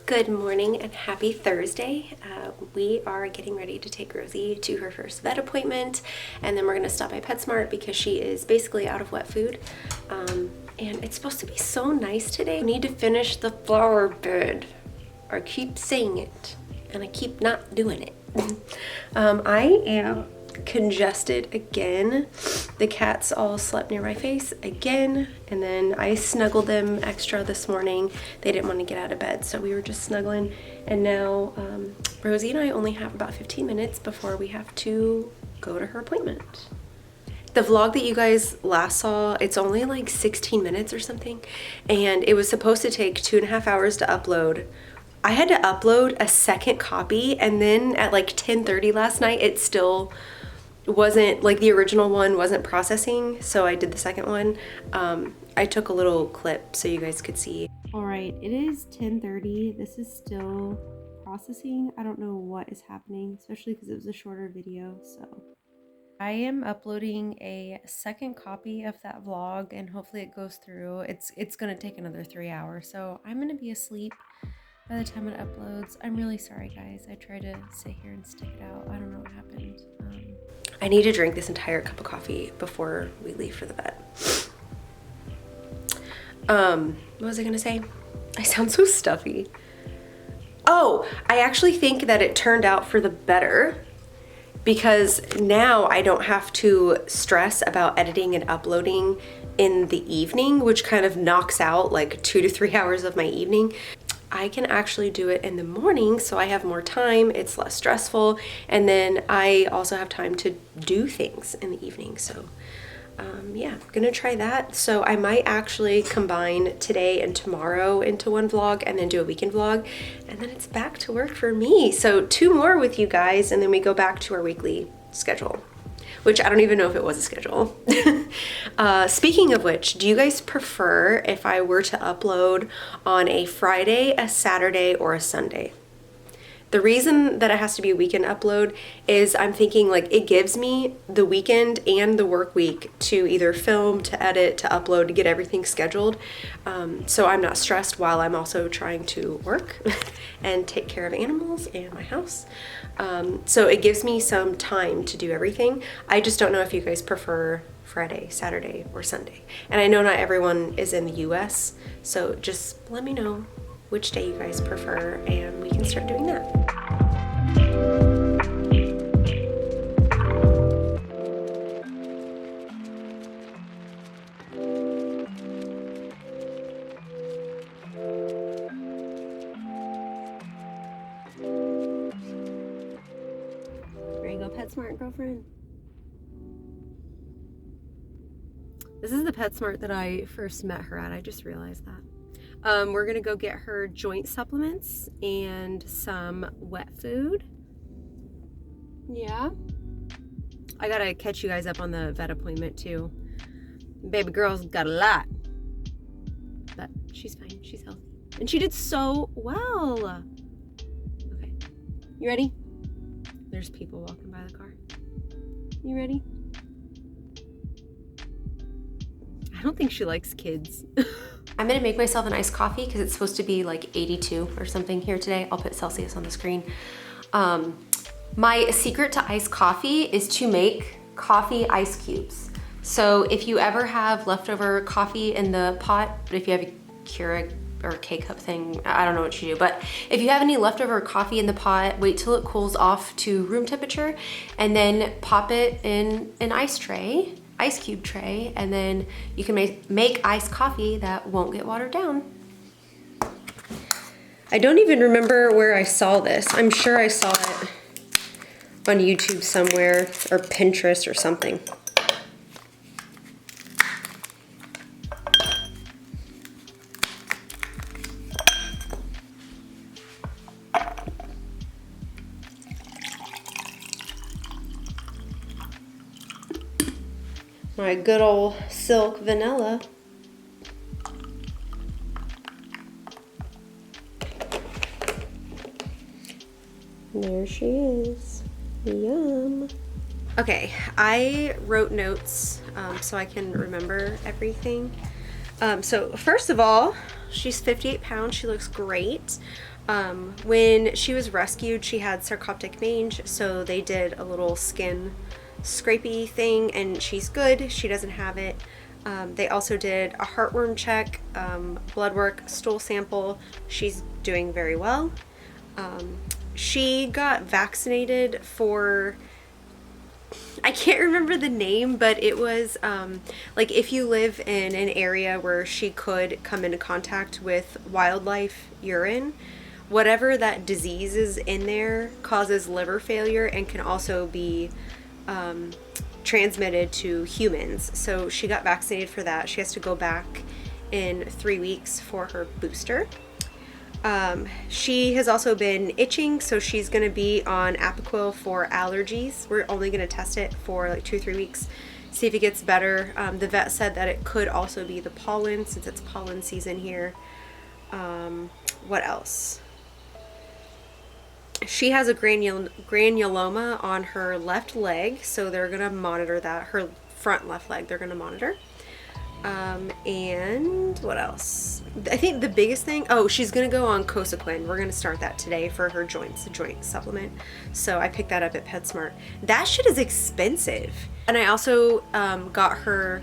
Good morning and happy Thursday. We are getting ready to take Rosie to her first vet appointment, and then we're going to stop by PetSmart because she is basically out of wet food. And it's supposed to be so nice today. I need to finish the flower bed. I keep saying it, and I keep not doing it. I am congested again. The cats all slept near my face again, and then I snuggled them extra this morning. They didn't want to get out of bed, so we were just snuggling. And now Rosie and I only have about 15 minutes before we have to go to her appointment. The vlog that you guys last saw, it's only like 16 minutes or something, and it was supposed to take 2.5 hours to upload. I had to upload a second copy, and then at like 10:30 last night, it still wasn't, like the original one wasn't processing, so I did the second one. I took a little clip so you guys could see. All right, it is 10:30. This is still processing. I don't know what is happening, especially because it was a shorter video. So I am uploading a second copy of that vlog, and hopefully it goes through. It's gonna take another 3 hours, so I'm gonna be asleep by the time it uploads. I'm really sorry, guys. I tried to sit here and stick it out. I don't know what happened. I need to drink this entire cup of coffee before we leave for the vet. What was I gonna say? I sound so stuffy. Oh, I actually think that it turned out for the better, because now I don't have to stress about editing and uploading in the evening, which kind of knocks out like 2 to 3 hours of my evening. I can actually do it in the morning, so I have more time, it's less stressful, and then I also have time to do things in the evening. So yeah, I'm gonna try that. So I might actually combine today and tomorrow into one vlog and then do a weekend vlog, and then it's back to work for me. So 2 more with you guys, and then we go back to our weekly schedule, which I don't even know if it was a schedule. Speaking of which, do you guys prefer if I were to upload on a Friday, a Saturday, or a Sunday? The reason that it has to be a weekend upload is I'm thinking like it gives me the weekend and the work week to either film, to edit, to upload, to get everything scheduled. So I'm not stressed while I'm also trying to work and take care of animals and my house. So it gives me some time to do everything. I just don't know if you guys prefer Friday, Saturday, or Sunday. And I know not everyone is in the US, so just let me know which day you guys prefer, and we can start doing that. There you go, PetSmart, girlfriend. This is the PetSmart that I first met her at. I just realized that. We're gonna go get her joint supplements and some wet food. Yeah. I gotta catch you guys up on the vet appointment too. Baby girl's got a lot, but she's fine, she's healthy. And she did so well. Okay, you ready? There's people walking by the car. You ready? I don't think she likes kids. I'm gonna make myself an iced coffee because it's supposed to be like 82 or something here today. I'll put Celsius on the screen. My secret to iced coffee is to make coffee ice cubes. So if you ever have leftover coffee in the pot, if you have a Keurig or K-cup thing, I don't know what you do, but if you have any leftover coffee in the pot, wait till it cools off to room temperature and then pop it in an ice cube tray, and then you can make iced coffee that won't get watered down. I don't even remember where I saw this. I'm sure I saw it on YouTube somewhere, or Pinterest or something. My good old silk vanilla. There she is. Yum. Okay, I wrote notes so I can remember everything. So first of all, She's 58 pounds. She looks great. When she was rescued, she had sarcoptic mange, so they did a little skin scrapey thing, and she's good. She doesn't have it. They also did a heartworm check, blood work, stool sample. She's doing very well. She got vaccinated for, I can't remember the name, but it was like if you live in an area where she could come into contact with wildlife urine, whatever that disease is in there causes liver failure and can also be transmitted to humans. So she got vaccinated for that. She has to go back in 3 weeks for her booster. She has also been itching, so she's going to be on Apoquel for allergies. We're only going to test it for like 2 or 3 weeks, see if it gets better. The vet said that it could also be the pollen, since it's pollen season here. What else? She has a granuloma on her left leg, so they're going to monitor that. Her front left leg, they're going to monitor. And what else? I think the biggest thing, oh, she's going to go on Cosequin. We're going to start that today for her joints, a joint supplement. So I picked that up at PetSmart. That shit is expensive. And I also got her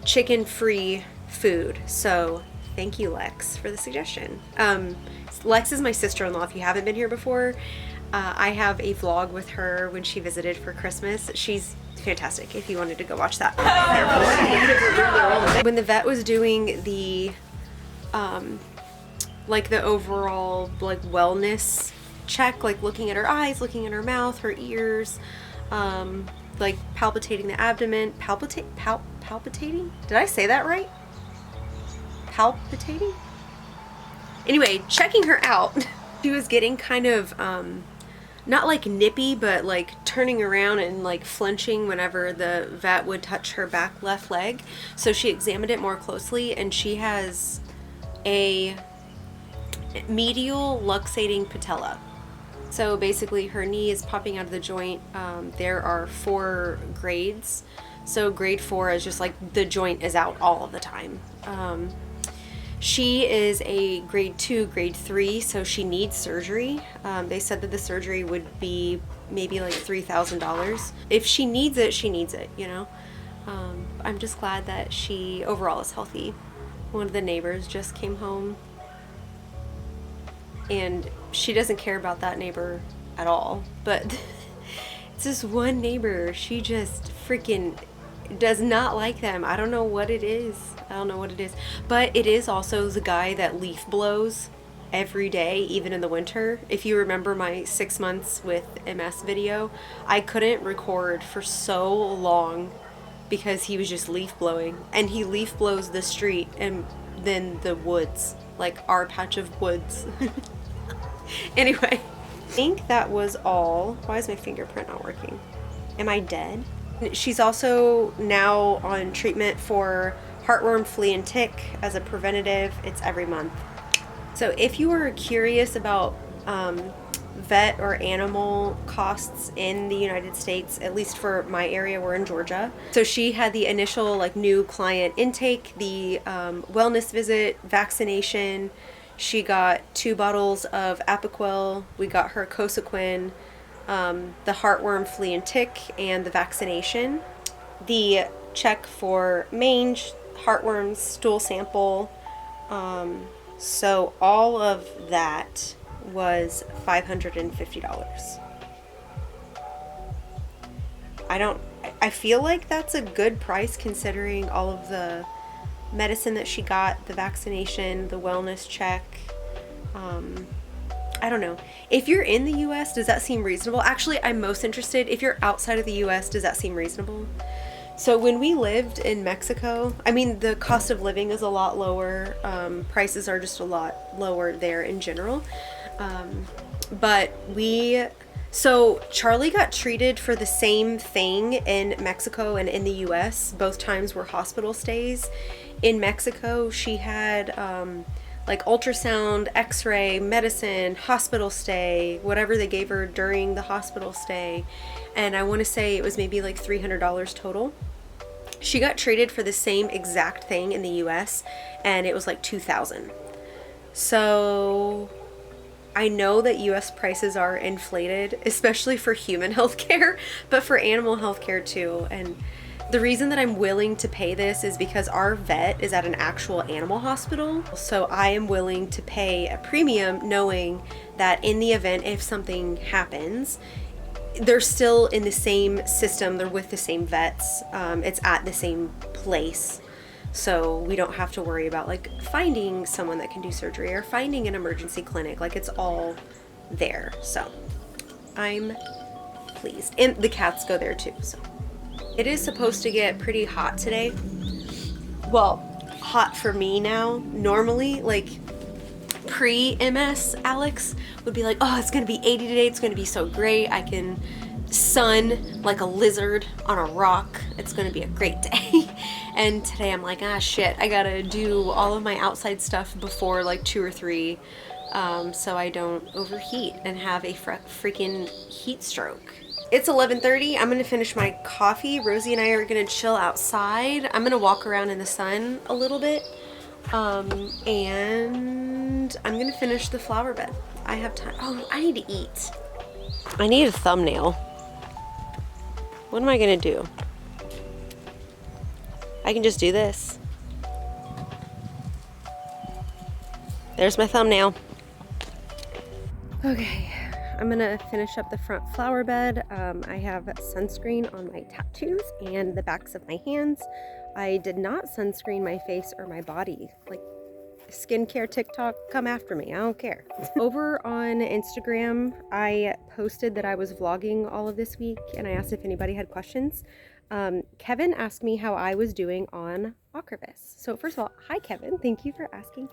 chicken-free food. So thank you, Lex, for the suggestion. Lex is my sister-in-law. If you haven't been here before, I have a vlog with her when she visited for Christmas. She's fantastic if you wanted to go watch that. When the vet was doing the like the overall like wellness check, like looking at her eyes, looking at her mouth, her ears, like palpitating the abdomen, palpitating? Did I say that right? Palpitating? Anyway, checking her out, she was getting kind of not like nippy, but like turning around and like flinching whenever the vet would touch her back left leg. So she examined it more closely, and she has a medial luxating patella. So basically her knee is popping out of the joint. There are 4 grades. So grade 4 is just like the joint is out all of the time. She is a grade 2, grade 3, so she needs surgery. They said that the surgery would be maybe like $3,000. If she needs it, she needs it, you know? I'm just glad that she overall is healthy. One of the neighbors just came home, and she doesn't care about that neighbor at all, but it's this one neighbor. She just freaking does not like them. I don't know what it is. But it is also the guy that leaf blows every day, even in the winter. If you remember my 6 months with MS video, I couldn't record for so long because he was just leaf blowing, and he leaf blows the street and then the woods, like our patch of woods. Anyway, I think that was all. Why is my fingerprint not working? Am I dead? She's also now on treatment for heartworm, flea, and tick as a preventative. It's every month. So if you are curious about vet or animal costs in the United States, at least for my area, we're in Georgia. So she had the initial like new client intake, the wellness visit, vaccination. She got 2 bottles of Apoquel. We got her Cosequin, the heartworm, flea, and tick, and the vaccination. The check for mange, heartworms, stool sample. So all of that was $550. I feel like that's a good price considering all of the medicine that she got, the vaccination, the wellness check. I don't know. If you're in the US, does that seem reasonable? Actually, I'm most interested, if you're outside of the US, does that seem reasonable? So when we lived in Mexico, I mean, the cost of living is a lot lower. Prices are just a lot lower there in general. So Charlie got treated for the same thing in Mexico and in the US. Both times were hospital stays. In Mexico, she had like ultrasound, x-ray, medicine, hospital stay, whatever they gave her during the hospital stay. And I want to say it was maybe like $300 total. She got treated for the same exact thing in the US, and it was like $2,000. So I know that US prices are inflated, especially for human healthcare, but for animal healthcare too. And the reason that I'm willing to pay this is because our vet is at an actual animal hospital. So I am willing to pay a premium knowing that in the event if something happens, they're still in the same system, they're with the same vets, it's at the same place. So we don't have to worry about like finding someone that can do surgery or finding an emergency clinic. Like it's all there. So I'm pleased. And the cats go there too. So it is supposed to get pretty hot today. Well, hot for me now. Normally, like pre-MS, Alex would be like, oh, it's gonna be 80 today. It's gonna be so great. I can sun like a lizard on a rock. It's gonna be a great day. And today I'm like, ah, shit, I gotta do all of my outside stuff before like 2 or 3, so I don't overheat and have a freaking heat stroke. It's 11:30. I'm gonna finish my coffee. Rosie and I are gonna chill outside. I'm gonna walk around in the sun a little bit, and I'm gonna finish the flower bed. I have time. Oh, I need to eat. I need a thumbnail. What am I gonna do? I can just do this. There's my thumbnail. Okay, I'm gonna finish up the front flower bed. I have sunscreen on my tattoos and the backs of my hands. I did not sunscreen my face or my body. Like, skincare TikTok, come after me, I don't care. Over on Instagram, I posted that I was vlogging all of this week and I asked if anybody had questions. Kevin asked me how I was doing on Ocrevus. So first of all, hi Kevin, thank you for asking.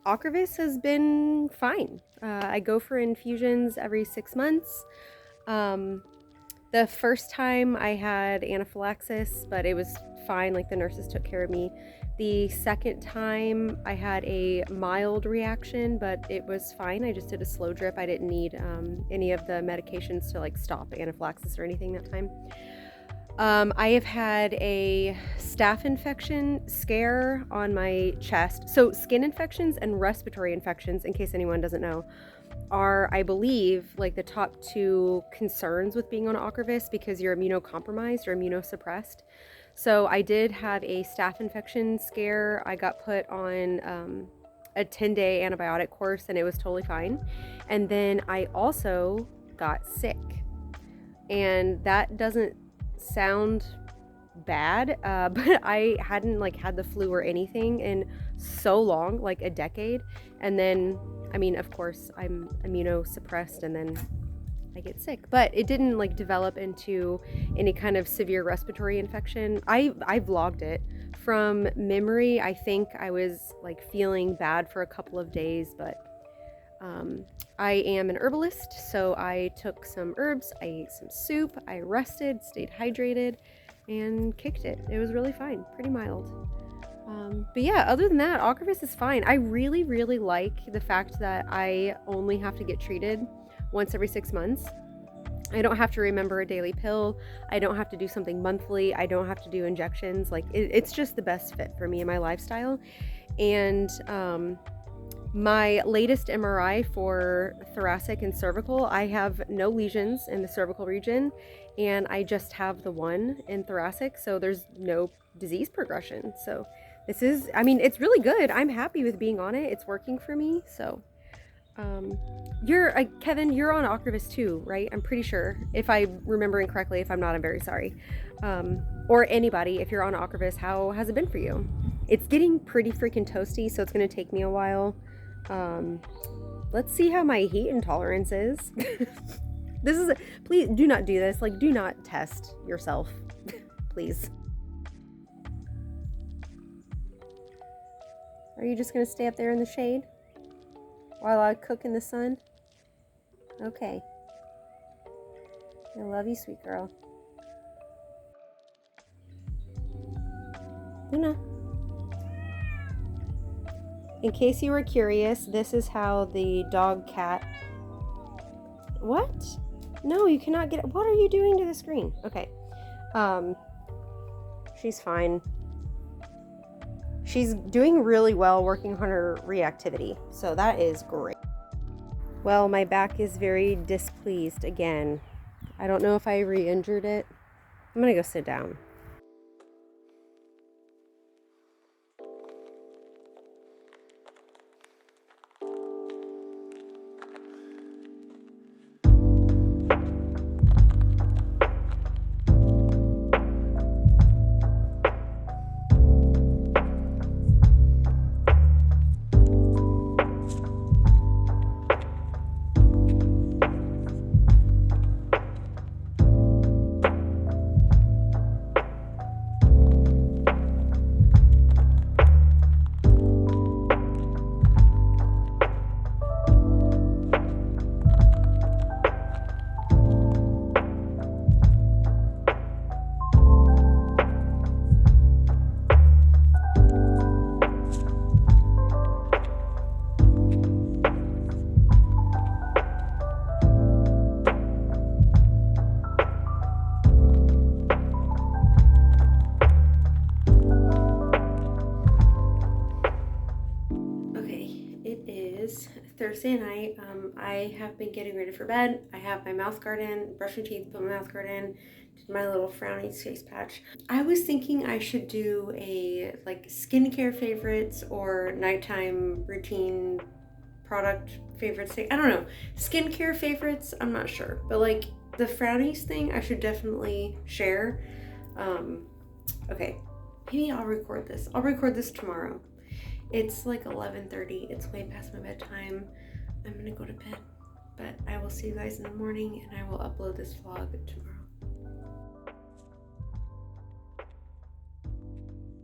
Ocrevus has been fine. I go for infusions every 6 months. The first time I had anaphylaxis, but it was fine, like the nurses took care of me. The second time I had a mild reaction, but it was fine. I just did a slow drip. I didn't need any of the medications to like stop anaphylaxis or anything that time. I have had a staph infection scare on my chest. So skin infections and respiratory infections, in case anyone doesn't know, are, I believe, like the top 2 concerns with being on Ocrevus because you're immunocompromised or immunosuppressed. So I did have a staph infection scare. I got put on a 10-day antibiotic course and it was totally fine. And then I also got sick. And that doesn't sound bad, but I hadn't like had the flu or anything in so long, like a decade. And then, I mean, of course, I'm immunosuppressed and then I get sick, but it didn't like develop into any kind of severe respiratory infection. I vlogged it from memory. I think I was like feeling bad for a couple of days, but I am an herbalist, so I took some herbs, I ate some soup, I rested, stayed hydrated, and kicked it. It was really fine, pretty mild. But yeah, other than that, Ocrevus is fine. I really, really like the fact that I only have to get treated once every 6 months. I don't have to remember a daily pill. I don't have to do something monthly. I don't have to do injections. Like it's just the best fit for me and my lifestyle. And my latest MRI for thoracic and cervical, I have no lesions in the cervical region and I just have the one in thoracic. So there's no disease progression. So this is, I mean, it's really good. I'm happy with being on it. It's working for me. So Kevin, you're on Ocrevus too, right? I'm pretty sure, if I'm remembering correctly. If I'm not, I'm very sorry. Or anybody, if you're on Ocrevus, how has it been for you? It's getting pretty freaking toasty, so it's going to take me a while. Let's see how my heat intolerance is. Please do not do this. Like, do not test yourself, please. Are you just going to stay up there in the shade while I cook in the sun? Okay. I love you, sweet girl. Luna. In case you were curious, this is how the dog cat... What? No, you cannot get... What are you doing to the screen? Okay. She's fine. She's doing really well working on her reactivity, so that is great. Well, my back is very displeased again. I don't know if I re-injured it. I'm gonna go sit down. Thursday night. I have been getting ready for bed. I have my mouth guard in, brush my teeth, put my mouth guard in, did my little frowny face patch. I was thinking I should do a like skincare favorites or nighttime routine product favorites thing. I don't know. Skincare favorites, I'm not sure. But like the frownies thing, I should definitely share. Okay, maybe I'll record this. I'll record this tomorrow. It's like 11:30. It's way past my bedtime. I'm gonna go to bed. But I will see you guys in the morning and I will upload this vlog tomorrow.